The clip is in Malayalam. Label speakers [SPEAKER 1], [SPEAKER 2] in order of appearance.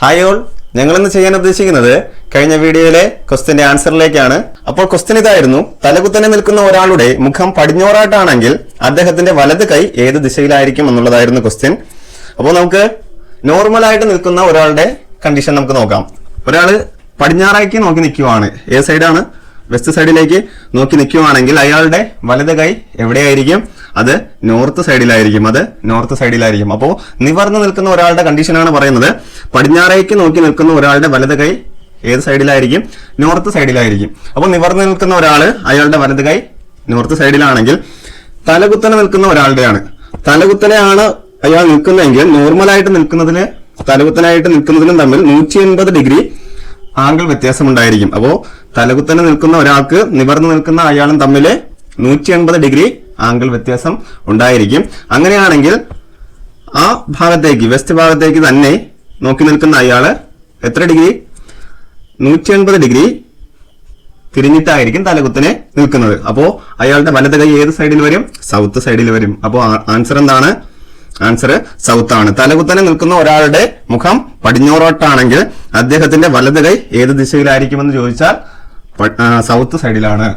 [SPEAKER 1] ഹായ് ഓൾ, ഞങ്ങളിന്ന് ചെയ്യാൻ ഉദ്ദേശിക്കുന്നത് കഴിഞ്ഞ വീഡിയോയിലെ ക്വസ്റ്റ്യന്റെ ആൻസറിലേക്കാണ്. അപ്പോൾ ക്വസ്റ്റ്യൻ ഇതായിരുന്നു: തലകുത്തനെ നിൽക്കുന്ന ഒരാളുടെ മുഖം പടിഞ്ഞാറായിട്ടാണെങ്കിൽ അദ്ദേഹത്തിന്റെ വലത് കൈ ഏത് ദിശയിലായിരിക്കും എന്നുള്ളതായിരുന്നു ക്വസ്റ്റ്യൻ. അപ്പോൾ നമുക്ക് നോർമലായിട്ട് നിൽക്കുന്ന ഒരാളുടെ കണ്ടീഷൻ നമുക്ക് നോക്കാം. ഒരാള് പടിഞ്ഞാറേക്ക് നോക്കി നിൽക്കുവാണ്, ഏത് സൈഡാണ്? വെസ്റ്റ് സൈഡിലേക്ക് നോക്കി നിൽക്കുവാണെങ്കിൽ അയാളുടെ വലത് കൈ എവിടെയായിരിക്കും? അത് നോർത്ത് സൈഡിലായിരിക്കും. അപ്പോൾ നിവർന്നു നിൽക്കുന്ന ഒരാളുടെ കണ്ടീഷനാണ് പറയുന്നത്. പടിഞ്ഞാറേക്ക് നോക്കി നിൽക്കുന്ന ഒരാളുടെ വലത് കൈ ഏത് സൈഡിലായിരിക്കും? നോർത്ത് സൈഡിലായിരിക്കും. അപ്പോൾ നിവർന്നു നിൽക്കുന്ന ഒരാള് അയാളുടെ വലത് കൈ നോർത്ത് സൈഡിലാണെങ്കിൽ തലകുത്തനെ നിൽക്കുന്ന ഒരാളുടെയാണ്. തലകുത്തനെയാണ് അയാൾ നിൽക്കുന്നതെങ്കിൽ നോർമലായിട്ട് നിൽക്കുന്നതിന് തലകുത്തനായിട്ട് നിൽക്കുന്നതിനും തമ്മിൽ 180 ഡിഗ്രി ആംഗിൾ വ്യത്യാസം ഉണ്ടായിരിക്കും. അപ്പോ തലകുത്തനെ നിൽക്കുന്ന ഒരാൾക്ക് നിവർന്നു നിൽക്കുന്ന അയാളും തമ്മിൽ 180 ഡിഗ്രി ആംഗിൾ വ്യത്യാസം ഉണ്ടായിരിക്കും. അങ്ങനെയാണെങ്കിൽ ആ ഭാഗത്തേക്ക്, വെസ്റ്റ് ഭാഗത്തേക്ക് തന്നെ നോക്കി നിൽക്കുന്ന അയാള് എത്ര ഡിഗ്രി? 180 ഡിഗ്രി തിരിഞ്ഞിട്ടായിരിക്കും തലകുത്തനെ നിൽക്കുന്നത്. അപ്പോ അയാളുടെ വലത് കൈ ഏത് സൈഡിൽ വരും? സൗത്ത് സൈഡിൽ വരും. അപ്പോ ആൻസർ എന്താണ്? ആൻസർ സൗത്ത് ആണ്. തലകുത്തനെ നിൽക്കുന്ന ഒരാളുടെ മുഖം പടിഞ്ഞാറോട്ടാണെങ്കിൽ അദ്ദേഹത്തിന്റെ വലത് കൈ ഏത് ദിശയിലായിരിക്കുമെന്ന് ചോദിച്ചാൽ സൗത്ത് സൈഡിലാണ്.